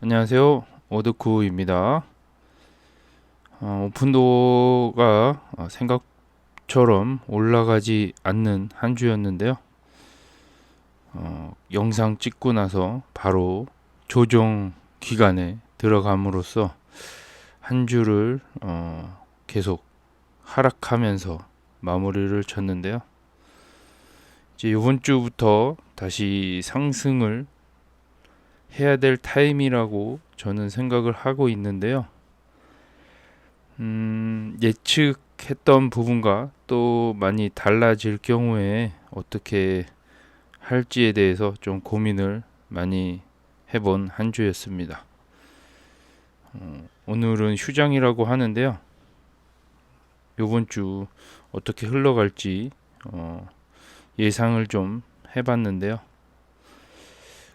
안녕하세요. 오드쿠입니다. 오픈도어가 생각처럼 올라가지 않는 한 주였는데요. 영상 찍고 나서 바로 조정 기간에 들어감으로써 한 주를 계속 하락하면서 마무리를 쳤는데요. 이제 이번 주부터 다시 상승을 해야 될 타임이라고 저는 생각을 하고 있는데요. 예측했던 부분과 또 많이 달라질 경우에 어떻게 할지에 대해서 좀 고민을 많이 해본 한 주였습니다. 오늘은 휴장이라고 하는데요. 이번 주 어떻게 흘러갈지 예상을 좀 해봤는데요.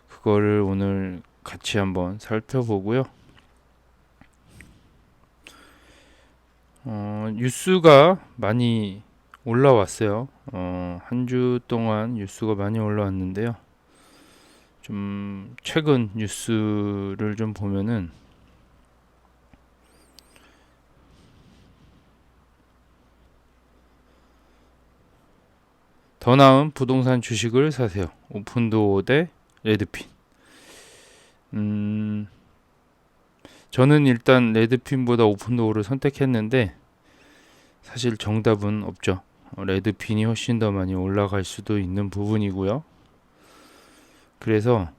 그거를 오늘 같이 한번 살펴보고요. 뉴스가 많이 올라왔어요. 한 주 동안 뉴스가 많이 올라왔는데요. 좀 최근 뉴스를 좀 보면은 더 나은 부동산 주식을 사세요. 오픈도어 대 레드핀. 저는 일단 레드핀보다 오픈도어를 선택했는데 사실 정답은 없죠. 레드핀이 훨씬 더 많이 올라갈 수도 있는 부분이고요. 그래서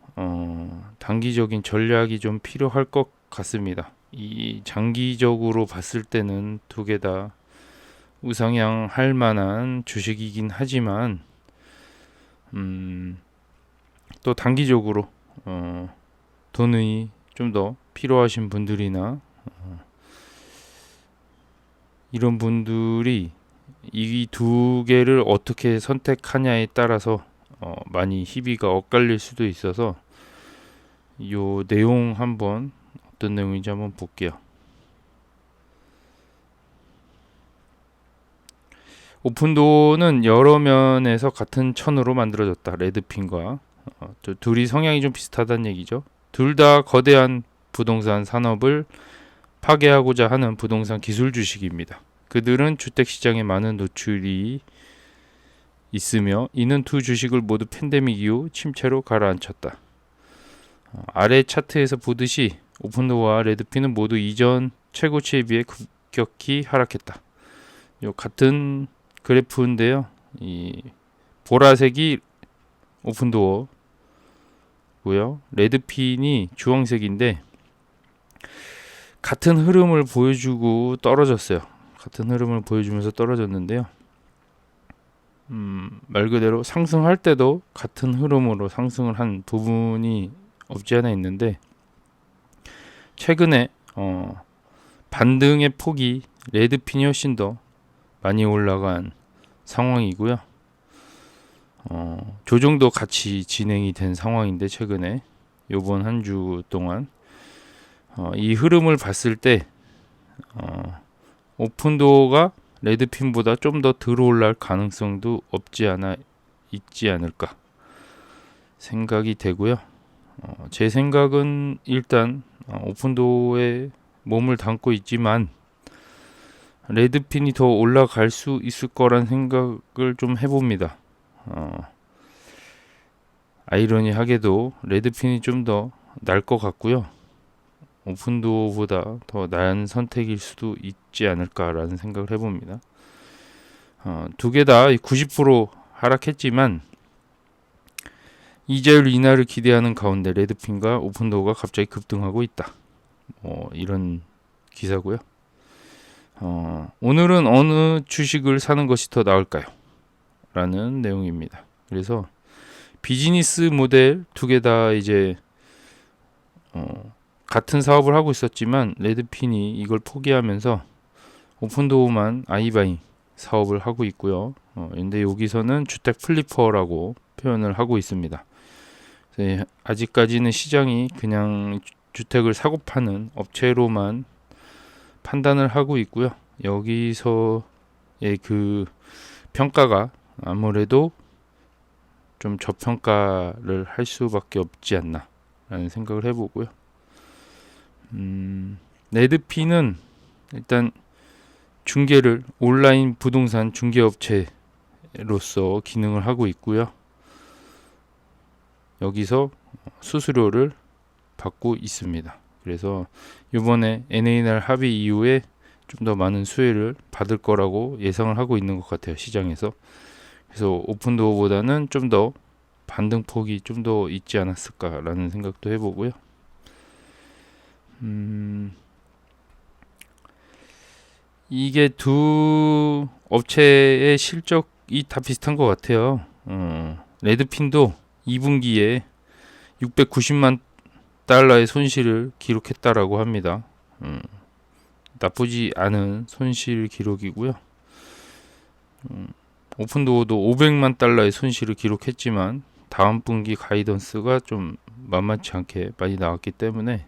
단기적인 전략이 좀 필요할 것 같습니다. 이 장기적으로 봤을 때는 두 개 다 우상향할 만한 주식이긴 하지만 또 단기적으로 돈이 좀 더 필요하신 분들이나 이런 분들이 이 두 개를 어떻게 선택하냐에 따라서 많이 희비가 엇갈릴 수도 있어서 요 내용 한번 어떤 내용인지 한번 볼게요. 오픈도어는 여러 면에서 같은 천으로 만들어졌다. 레드핀과 둘이 성향이 좀 비슷하다는 얘기죠. 둘 다 거대한 부동산 산업을 파괴하고자 하는 부동산 기술 주식입니다. 그들은 주택시장에 많은 노출이 있으며 이는 두 주식을 모두 팬데믹 이후 침체로 가라앉혔다. 아래 차트에서 보듯이 오픈도어와 레드핀은 모두 이전 최고치에 비해 급격히 하락했다. 요 같은 그래프인데요. 이 보라색이 오픈도어고요. 레드핀이 주황색인데 같은 흐름을 보여주고 떨어졌어요. 같은 흐름을 보여주면서 떨어졌는데요. 말 그대로 상승할 때도 같은 흐름으로 상승을 한 부분이 없지 않아 있는데 최근에 반등의 폭이 레드핀이 훨씬 더 많이 올라간 상황이고요. 조정도 같이 진행이 된 상황인데 최근에 요번 한 주 동안 이 흐름을 봤을 때 오픈도어가 레드핀보다 좀 더 들어올랄 가능성도 없지 않아 있지 않을까 생각이 되고요. 제 생각은 일단 오픈도어에 몸을 담고 있지만 레드핀이 더 올라갈 수 있을 거란 생각을 좀 해봅니다. 아이러니하게도 레드핀이 좀 더 날 것 같고요. 오픈도어보다 더 나은 선택일 수도 있지 않을까라는 생각을 해봅니다. 두 개 다 90% 하락했지만 이자율 인하를 기대하는 가운데 레드핀과 오픈도어가 갑자기 급등하고 있다. 이런 기사고요. 오늘은 어느 주식을 사는 것이 더 나을까요? 라는 내용입니다. 그래서 비즈니스 모델 두 개 다 이제 같은 사업을 하고 있었지만 레드핀이 이걸 포기하면서 오픈도어만 아이바잉 사업을 하고 있고요. 근데 여기서는 주택 플리퍼라고 표현을 하고 있습니다. 아직까지는 시장이 그냥 주택을 사고 파는 업체로만 판단을 하고 있고요. 여기서의 그 평가가 아무래도 좀 저평가를 할 수밖에 없지 않나 라는 생각을 해보고요. 레드핀은 일단 중개를 온라인 부동산 중개업체로서 기능을 하고 있고요. 여기서 수수료를 받고 있습니다. 그래서 이번에 NAR 합의 이후에 좀 더 많은 수혜를 받을 거라고 예상을 하고 있는 것 같아요, 시장에서. 그래서 오픈도어보다는 좀 더 반등폭이 좀 더 있지 않았을까라는 생각도 해보고요. 이게 두 업체의 실적이 다 비슷한 것 같아요. 레드핀도 2분기에 690만 달러의 손실을 기록했다라고 합니다. 나쁘지 않은 손실 기록이고요. 오픈도어도 500만 달러의 손실을 기록했지만 다음 분기 가이던스가 좀 만만치 않게 많이 나왔기 때문에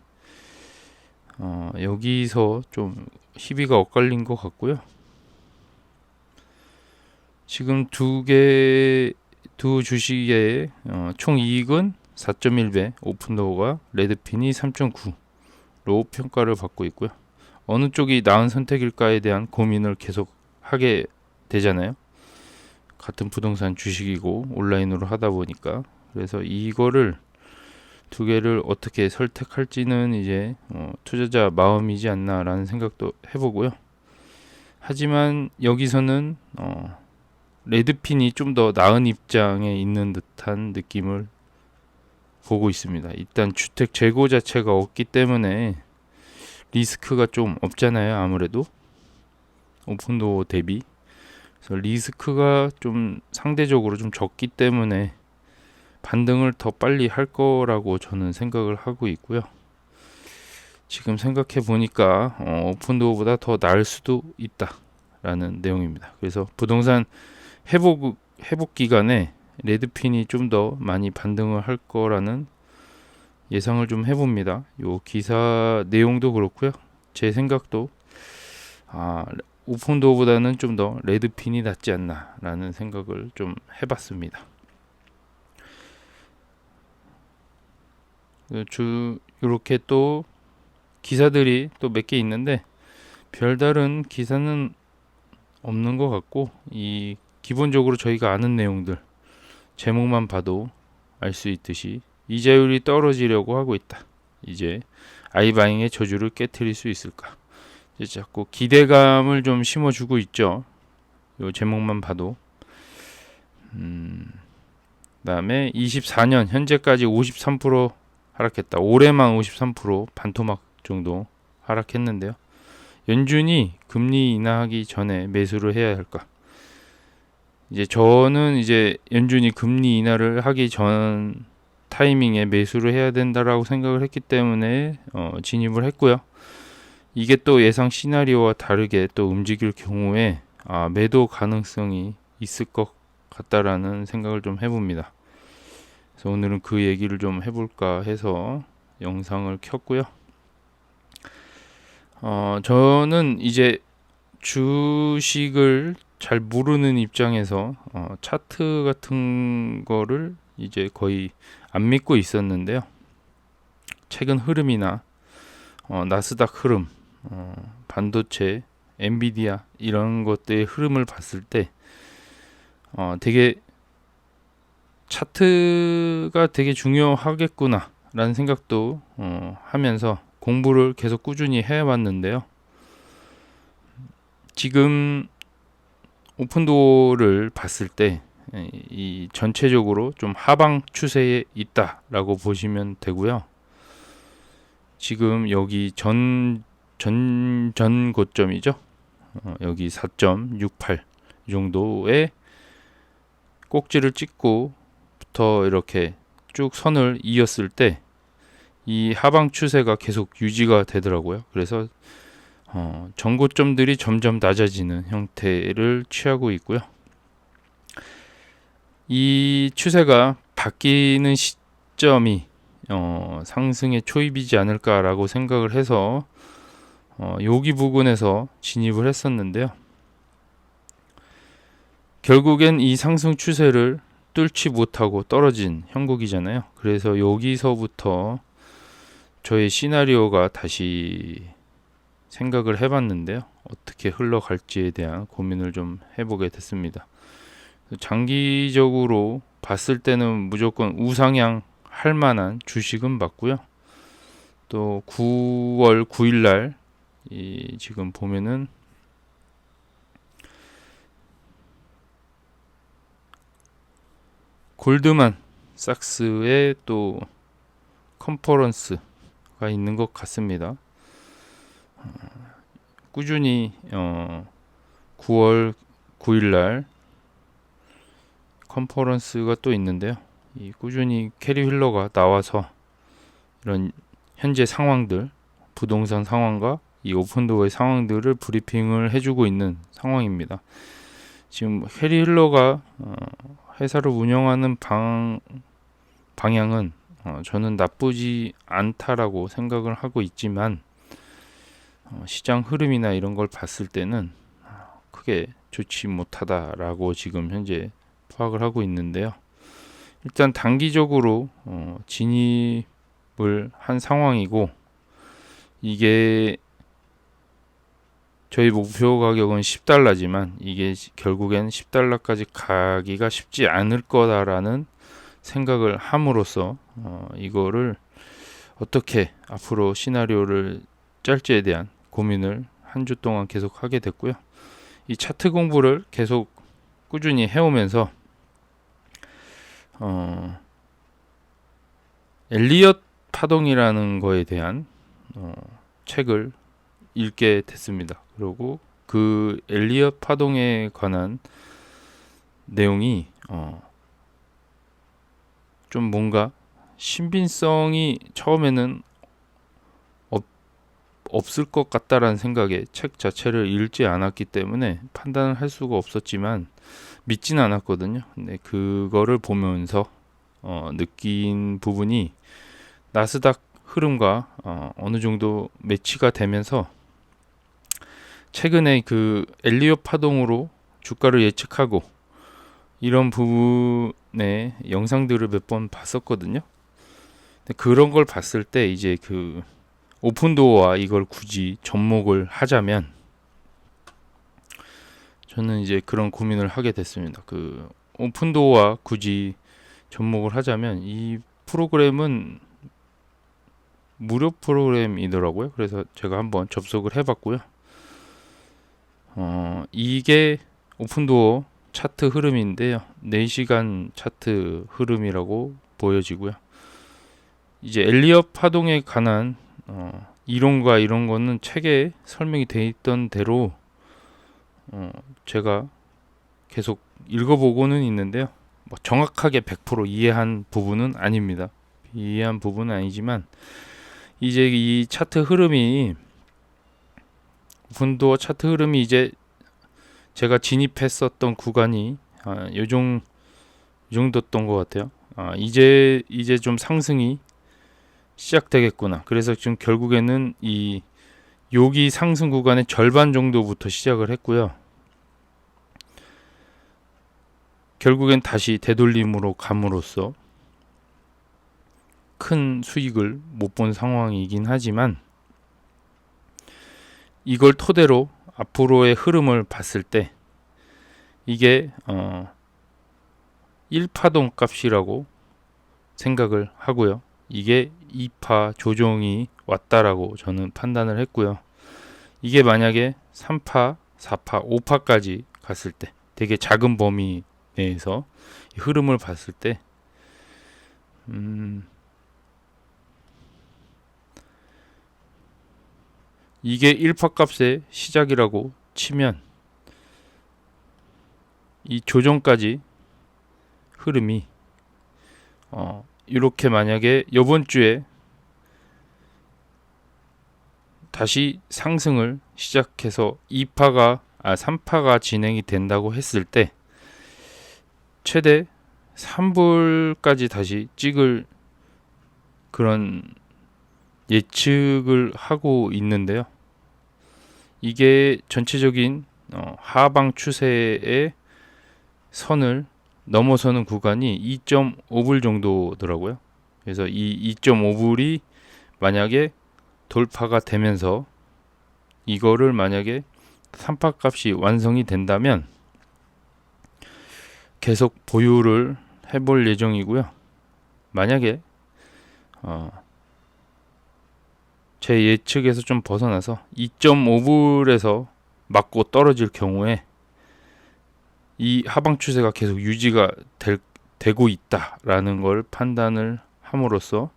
여기서 좀 희비가 엇갈린 것 같고요. 지금 두 주식의 총 이익은 4.1배, 오픈도어가 레드핀이 3.9로 평가를 받고 있고요. 어느 쪽이 나은 선택일까에 대한 고민을 계속 하게 되잖아요. 같은 부동산 주식이고 온라인으로 하다 보니까. 그래서 이거를 두 개를 어떻게 선택할지는 이제 투자자 마음이지 않나라는 생각도 해보고요. 하지만 여기서는 레드핀이 좀 더 나은 입장에 있는 듯한 느낌을 보고 있습니다. 일단 주택 재고 자체가 없기 때문에 리스크가 좀 없잖아요. 아무래도 오픈도어 대비. 그래서 리스크가 좀 상대적으로 좀 적기 때문에 반등을 더 빨리 할 거라고 저는 생각을 하고 있고요. 지금 생각해 보니까 오픈도어보다 더 나을 수도 있다라는 내용입니다. 그래서 부동산 회복 기간에 레드핀이 좀 더 많이 반등을 할 거라는 예상을 좀 해봅니다. 요 기사 내용도 그렇고요. 제 생각도 오픈도어보다는 좀 더 레드핀이 낫지 않나라는 생각을 좀 해봤습니다. 이렇게 또 기사들이 또 몇 개 있는데 별다른 기사는 없는 것 같고, 이 기본적으로 저희가 아는 내용들 제목만 봐도 알 수 있듯이 이자율이 떨어지려고 하고 있다. 이제 아이바잉의 저주를 깨트릴 수 있을까? 이제 자꾸 기대감을 좀 심어주고 있죠. 요 제목만 봐도. 그다음에 24년 현재까지 53% 하락했다. 올해만 53% 반토막 정도 하락했는데요. 연준이 금리 인하하기 전에 매수를 해야 할까? 이제 저는 이제 연준이 금리 인하를 하기 전 타이밍에 매수를 해야 된다라고 생각을 했기 때문에 진입을 했고요. 이게 또 예상 시나리오와 다르게 또 움직일 경우에 매도 가능성이 있을 것 같다라는 생각을 좀 해봅니다. 그래서 오늘은 그 얘기를 좀 해볼까 해서 영상을 켰고요. 저는 이제 주식을 잘 모르는 입장에서 차트 같은 거를 이제 거의 안 믿고 있었는데요. 최근 흐름이나 나스닥 흐름, 반도체, 엔비디아 이런 것들의 흐름을 봤을 때 되게 차트가 되게 중요하겠구나 라는 생각도 하면서 공부를 계속 꾸준히 해왔는데요. 지금 오픈도어를 봤을 때 이 전체적으로 좀 하방 추세에 있다라고 보시면 되고요. 지금 여기 전 고점이죠. 여기 4.68 이 정도의 꼭지를 찍고부터 이렇게 쭉 선을 이었을 때 이 하방 추세가 계속 유지가 되더라고요. 그래서 전고점들이 점점 낮아지는 형태를 취하고 있고요. 이 추세가 바뀌는 시점이 상승의 초입이지 않을까라고 생각을 해서 여기 부근에서 진입을 했었는데요. 결국엔 이 상승 추세를 뚫지 못하고 떨어진 형국이잖아요. 그래서 여기서부터 저의 시나리오가 다시 생각을 해봤는데요. 어떻게 흘러갈지에 대한 고민을 좀 해보게 됐습니다. 장기적으로 봤을 때는 무조건 우상향 할 만한 주식은 맞고요. 또 9월 9일 날 지금 보면은 골드만 삭스의 또 컨퍼런스가 있는 것 같습니다. 꾸준히 9월 9일 날 컨퍼런스가 또 있는데요. 이 꾸준히 캐리 휠러가 나와서 이런 현재 상황들, 부동산 상황과 이 오픈도어의 상황들을 브리핑을 해주고 있는 상황입니다. 지금 캐리 휠러가 회사를 운영하는 방향은 저는 나쁘지 않다라고 생각을 하고 있지만 시장 흐름이나 이런 걸 봤을 때는 크게 좋지 못하다라고 지금 현재 파악을 하고 있는데요. 일단 단기적으로 진입을 한 상황이고, 이게 저희 목표 가격은 $10지만 이게 결국엔 $10까지 가기가 쉽지 않을 거다라는 생각을 함으로써 이거를 어떻게 앞으로 시나리오를 짤지에 대한 고민을 한 주 동안 계속 하게 됐고요. 이 차트 공부를 계속 꾸준히 해오면서 엘리엇 파동이라는 거에 대한 책을 읽게 됐습니다. 그리고 그 엘리엇 파동에 관한 내용이 좀 뭔가 신빙성이 처음에는 없을 것 같다라는 생각에 책 자체를 읽지 않았기 때문에 판단을 할 수가 없었지만 믿지는 않았거든요. 근데 그거를 보면서 느낀 부분이 나스닥 흐름과 어느 정도 매치가 되면서 최근에 그 엘리엇 파동으로 주가를 예측하고 이런 부분의 영상들을 몇 번 봤었거든요. 근데 그런 걸 봤을 때 이제 그 오픈도어와 이걸 굳이 접목을 하자면 저는 이제 그런 고민을 하게 됐습니다. 그 오픈도어와 굳이 접목을 하자면 이 프로그램은 무료 프로그램이더라고요. 그래서 제가 한번 접속을 해봤고요. 이게 오픈도어 차트 흐름인데요. 4시간 차트 흐름이라고 보여지고요. 이제 엘리엇 파동에 관한 이론과 이런 거는 책에 설명이 돼 있던 대로 제가 계속 읽어보고는 있는데요. 뭐 정확하게 100% 이해한 부분은 아닙니다. 이해한 부분은 아니지만 이제 이 차트 흐름이 오픈도어 차트 흐름이 이제 제가 진입했었던 구간이 요 정도였던 것 같아요. 이제 좀 상승이 시작되겠구나. 그래서 지금 결국에는 이 여기 상승 구간의 절반 정도부터 시작을 했고요. 결국엔 다시 되돌림으로 감으로써 큰 수익을 못 본 상황이긴 하지만 이걸 토대로 앞으로의 흐름을 봤을 때 이게 1파동 값이라고 생각을 하고요. 이게 2파 조정이 왔다라고 저는 판단을 했고요. 이게 만약에 3파, 4파, 5파까지 갔을 때 되게 작은 범위 내에서 흐름을 봤을 때 이게 1파 값의 시작이라고 치면 이 조정까지 흐름이 이렇게 만약에 이번 주에 다시 상승을 시작해서 3파가 진행이 된다고 했을 때 최대 3불까지 다시 찍을 그런 예측을 하고 있는데요. 이게 전체적인 하방 추세의 선을 넘어서는 구간이 2.5불 정도더라고요. 그래서 이 2.5불이 만약에 돌파가 되면서 이거를 만약에 3파 값이 완성이 된다면 계속 보유를 해볼 예정이고요. 만약에 제 예측에서 좀 벗어나서 2.5불에서 맞고 떨어질 경우에 이 하방 추세가 계속 유지가 되고 있다라는 걸 판단을 함으로써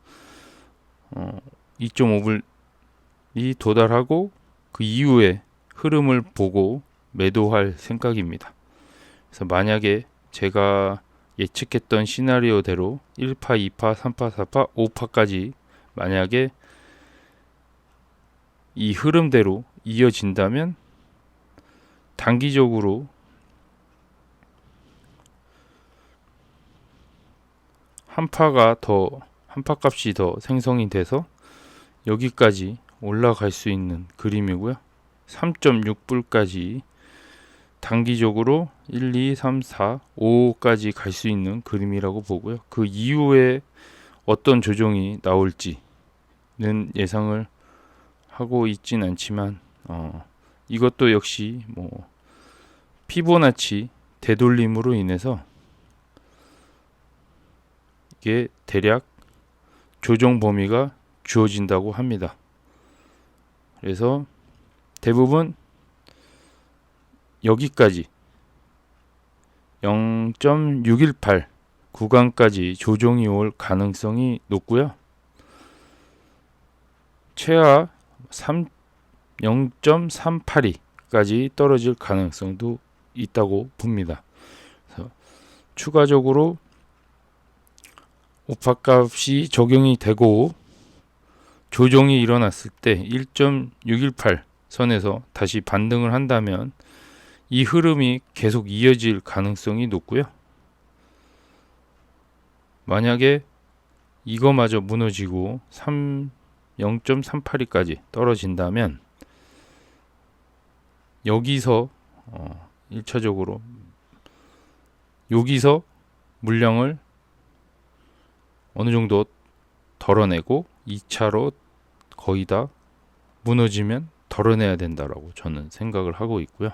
2.5불이 도달하고 그 이후에 흐름을 보고 매도할 생각입니다. 그래서 만약에 제가 예측했던 시나리오대로 1파, 2파, 3파, 4파, 5파까지 만약에 이 흐름대로 이어진다면 단기적으로 한파 값이 더 생성이 돼서 여기까지 올라갈 수 있는 그림이고요. 3.6불까지 단기적으로 1, 2, 3, 4, 5까지 갈 수 있는 그림이라고 보고요. 그 이후에 어떤 조정이 나올지는 예상을 하고 있진 않지만 이것도 역시 뭐 피보나치 되돌림으로 인해서 이게 대략 조정 범위가 주어진다고 합니다. 그래서 대부분 여기까지 0.618 구간까지 조정이 올 가능성이 높고요. 최하 0.382까지 떨어질 가능성도 있다고 봅니다. 그래서 추가적으로 오파 값이 적용이 되고 조정이 일어났을 때 1.618 선에서 다시 반등을 한다면 이 흐름이 계속 이어질 가능성이 높고요. 만약에 이거마저 무너지고 0.382까지 떨어진다면 여기서 1차적으로 여기서 물량을 어느 정도 덜어내고 2차로 거의 다 무너지면 덜어내야 된다라고 저는 생각을 하고 있고요.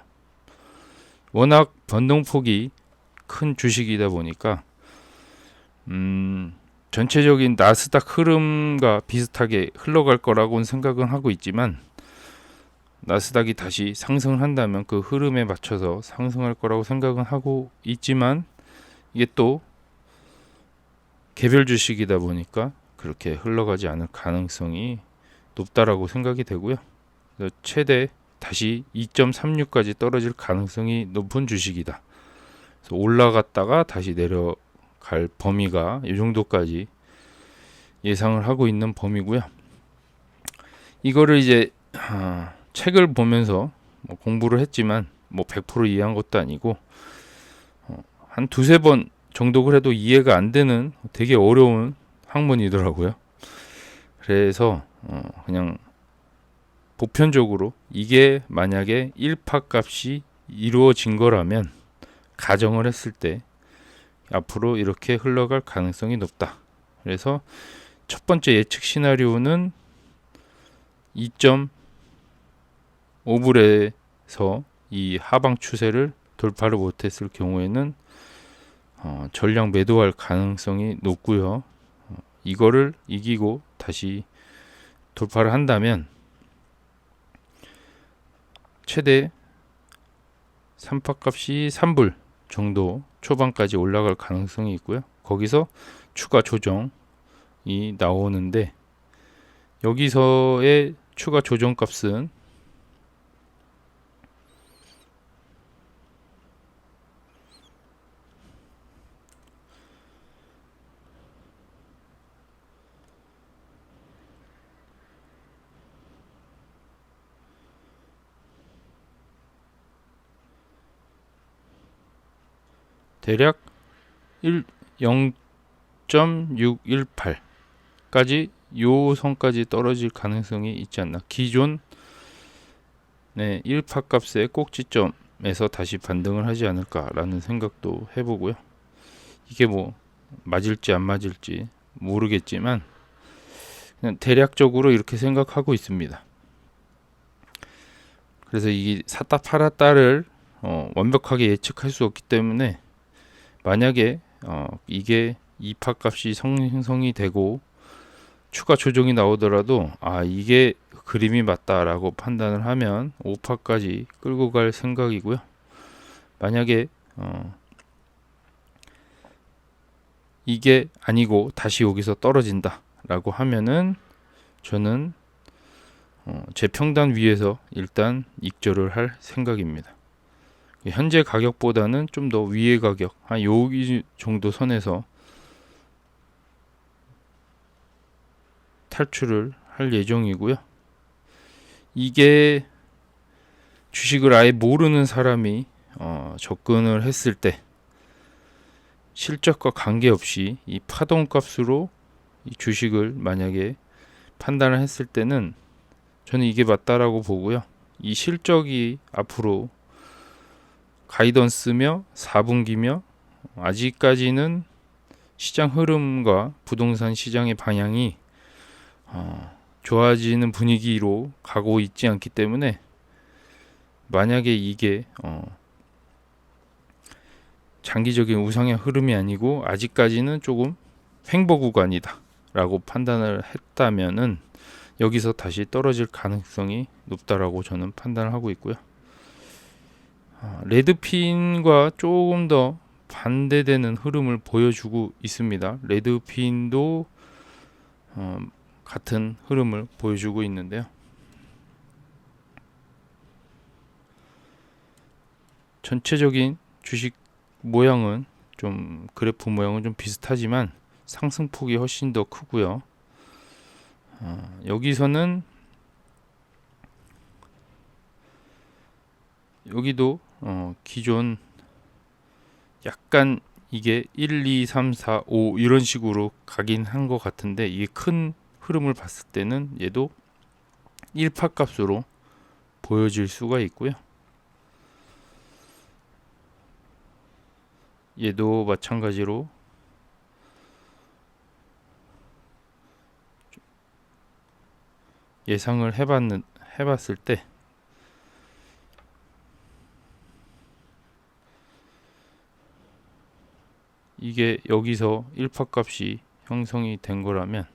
워낙 변동폭이 큰 주식이다 보니까 전체적인 나스닥 흐름과 비슷하게 흘러갈 거라고는 생각은 하고 있지만 나스닥이 다시 상승을 한다면 그 흐름에 맞춰서 상승할 거라고 생각은 하고 있지만 이게 또 개별 주식이다 보니까 그렇게 흘러가지 않을 가능성이 높다라고 생각이 되고요. 최대 다시 2.36까지 떨어질 가능성이 높은 주식이다. 그래서 올라갔다가 다시 내려갈 범위가 이 정도까지 예상을 하고 있는 범위고요. 이거를 이제 책을 보면서 공부를 했지만 100% 이해한 것도 아니고 한 두세 번 정도 그래도 이해가 안 되는 되게 어려운 학문이더라고요. 그래서 그냥 보편적으로 이게 만약에 1파 값이 이루어진 거라면 가정을 했을 때 앞으로 이렇게 흘러갈 가능성이 높다. 그래서 첫 번째 예측 시나리오는 2.5불에서 이 하방 추세를 돌파를 못했을 경우에는 전량 매도할 가능성이 높고요. 이거를 이기고 다시 돌파를 한다면 최대 3파 값이 3불 정도 초반까지 올라갈 가능성이 있고요. 거기서 추가 조정이 나오는데 여기서의 추가 조정 값은 대략 0.618까지 요 선까지 떨어질 가능성이 있지 않나. 기존 1파 값의 꼭지점에서 다시 반등을 하지 않을까라는 생각도 해보고요. 이게 맞을지 안 맞을지 모르겠지만 그냥 대략적으로 이렇게 생각하고 있습니다. 그래서 이 샀다 팔았다를 완벽하게 예측할 수 없기 때문에 만약에 이게 이파값이 형성이 되고 추가 조정이 나오더라도 이게 그림이 맞다라고 판단을 하면 5파까지 끌고 갈 생각이고요. 만약에 이게 아니고 다시 여기서 떨어진다 라고 하면은 저는 제 평단 위에서 일단 익절을 할 생각입니다. 현재 가격보다는 좀 더 위의 가격 한 여기 정도 선에서 탈출을 할 예정이고요. 이게 주식을 아예 모르는 사람이 접근을 했을 때 실적과 관계없이 이 파동값으로 이 주식을 만약에 판단을 했을 때는 저는 이게 맞다라고 보고요. 이 실적이 앞으로 가이던스며 4분기며 아직까지는 시장 흐름과 부동산 시장의 방향이 좋아지는 분위기로 가고 있지 않기 때문에 만약에 이게 장기적인 우상의 흐름이 아니고 아직까지는 조금 횡보 구간이다 라고 판단을 했다면은 여기서 다시 떨어질 가능성이 높다라고 저는 판단을 하고 있고요. 레드핀과 조금 더 반대되는 흐름을 보여주고 있습니다. 레드핀도 같은 흐름을 보여주고 있는데요. 전체적인 주식 모양은 좀 그래프 모양은 좀 비슷하지만 상승폭이 훨씬 더 크고요. 여기서는 여기도 기존 약간 이게 1, 2, 3, 4, 5 이런 식으로 가긴 한 것 같은데 이게 큰 흐름을 봤을 때는 얘도 1파 값으로 보여질 수가 있고요. 얘도 마찬가지로 예상을 해봤을 때 이게 여기서 1파 값이 형성이 된 거라면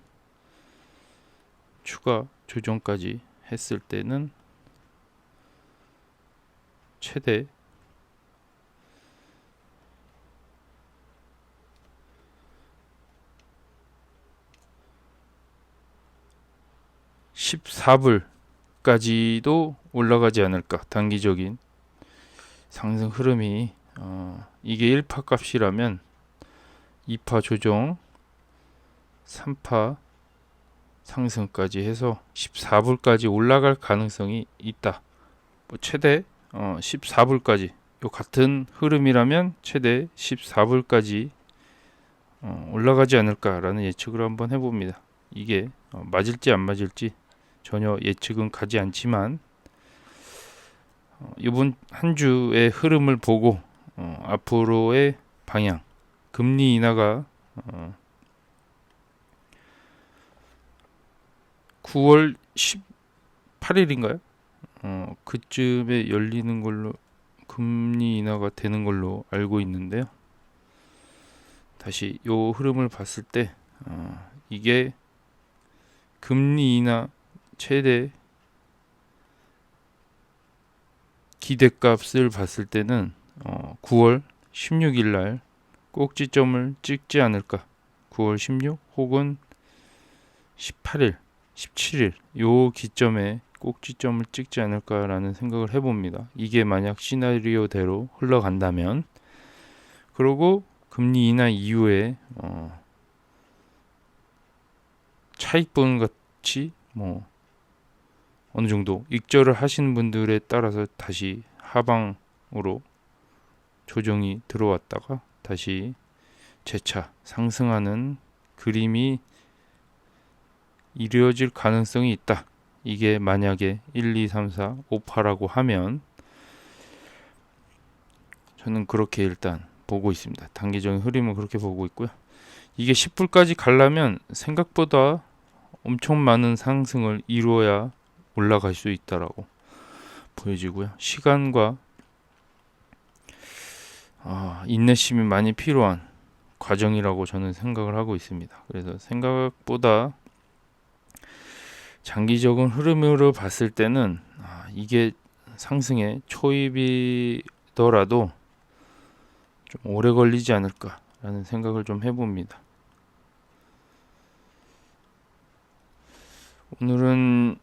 추가 조정까지 했을 때는 최대 14불까지도 올라가지 않을까. 단기적인 상승 흐름이 이게 1파 값이라면 2파 조정 3파 상승까지 해서 14불까지 올라갈 가능성이 있다. 최대 14불까지 요 같은 흐름이라면 최대 14불까지 올라가지 않을까라는 예측을 한번 해봅니다. 이게 맞을지 안 맞을지 전혀 예측은 가지 않지만 이번 한 주의 흐름을 보고 앞으로의 방향 금리 인하가 9월 18일인가요? 그쯤에 열리는 걸로 금리 인하가 되는 걸로 알고 있는데요. 다시 요 흐름을 봤을 때 이게 금리 인하 최대 기대값을 봤을 때는 9월 16일 날 꼭지점을 찍지 않을까. 9월 16 혹은 18일, 17일 요 기점에 꼭지점을 찍지 않을까라는 생각을 해봅니다. 이게 만약 시나리오대로 흘러간다면 그리고 금리 인하 이후에 차익분 같이 어느 정도 익절을 하시는 분들에 따라서 다시 하방으로 조정이 들어왔다가 다시 재차 상승하는 그림이 이루어질 가능성이 있다. 이게 만약에 1, 2, 3, 4, 5파라고 하면 저는 그렇게 일단 보고 있습니다. 단기적인 흐름은 그렇게 보고 있고요. 이게 10불까지 가려면 생각보다 엄청 많은 상승을 이루어야 올라갈 수 있다라고 보여지고요. 시간과 인내심이 많이 필요한 과정이라고 저는 생각을 하고 있습니다. 그래서 생각보다 장기적인 흐름으로 봤을 때는 이게 상승의 초입이더라도 좀 오래 걸리지 않을까라는 생각을 좀 해봅니다. 오늘은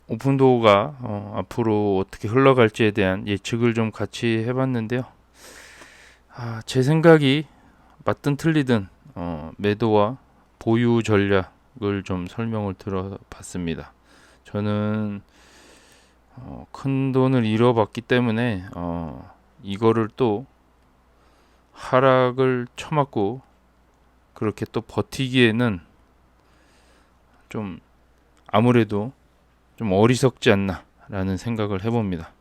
오픈도어가 앞으로 어떻게 흘러갈지에 대한 예측을 좀 같이 해봤는데요. 제 생각이 맞든 틀리든 매도와 보유 전략을 좀 설명을 들어봤습니다. 저는 큰 돈을 잃어봤기 때문에 이거를 또 하락을 쳐맞고 그렇게 또 버티기에는 좀 아무래도 좀 어리석지 않나라는 생각을 해봅니다.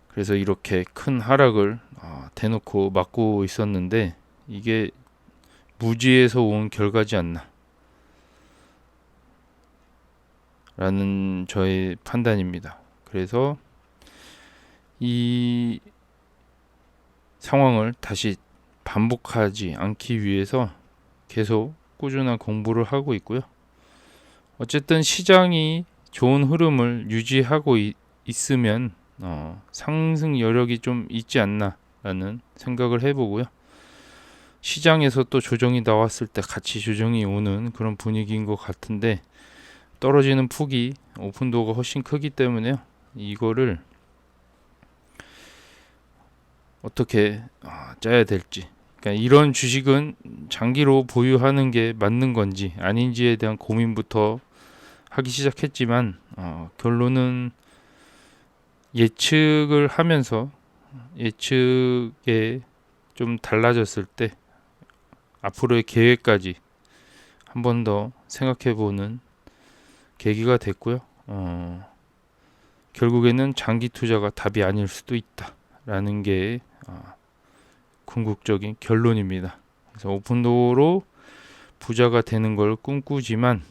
그래서 이렇게 큰 하락을 대놓고 막고 있었는데 이게 무지에서 온 결과지 않나 라는 저의 판단입니다. 그래서 이 상황을 다시 반복하지 않기 위해서 계속 꾸준한 공부를 하고 있고요. 어쨌든 시장이 좋은 흐름을 유지하고 있으면 상승 여력이 좀 있지 않나라는 생각을 해보고요. 시장에서 또 조정이 나왔을 때 같이 조정이 오는 그런 분위기인 것 같은데 떨어지는 폭이 오픈도어가 훨씬 크기 때문에요. 이거를 어떻게 짜야 될지, 그러니까 이런 주식은 장기로 보유하는 게 맞는 건지 아닌지에 대한 고민부터 하기 시작했지만 결론은 예측을 하면서 예측에 좀 달라졌을 때 앞으로의 계획까지 한 번 더 생각해보는 계기가 됐고요. 결국에는 장기 투자가 답이 아닐 수도 있다라는 게 궁극적인 결론입니다. 그래서 오픈도어로 부자가 되는 걸 꿈꾸지만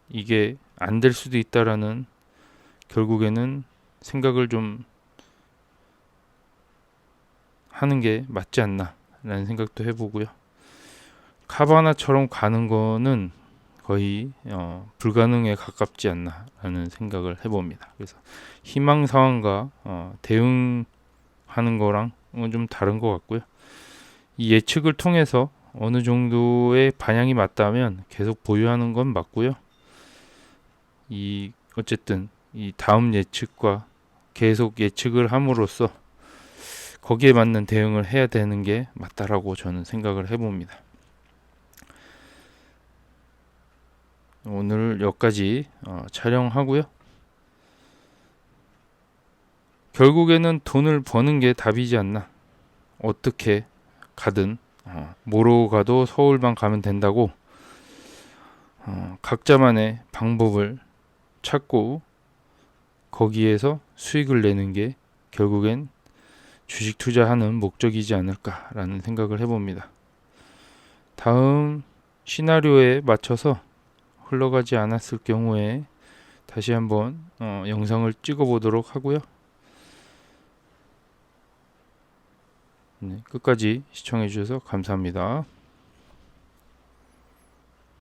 이게 안 될 수도 있다라는 결국에는 생각을 좀 하는 게 맞지 않나라는 생각도 해보고요. 카바나처럼 가는 거는 거의 불가능에 가깝지 않나라는 생각을 해봅니다. 그래서 희망 상황과 대응하는 거랑 좀 다른 것 같고요. 이 예측을 통해서 어느 정도의 반향이 맞다면 계속 보유하는 건 맞고요. 어쨌든 이 다음 예측과 계속 예측을 함으로써 거기에 맞는 대응을 해야 되는 게 맞다라고 저는 생각을 해봅니다. 오늘 여기까지 촬영하고요. 결국에는 돈을 버는 게 답이지 않나. 어떻게 가든 뭐로 가도 서울만 가면 된다고 각자만의 방법을 찾고 거기에서 수익을 내는 게 결국엔 주식 투자하는 목적이지 않을까라는 생각을 해봅니다. 다음 시나리오에 맞춰서 흘러가지 않았을 경우에 다시 한번 영상을 찍어 보도록 하고요. 네, 끝까지 시청해 주셔서 감사합니다.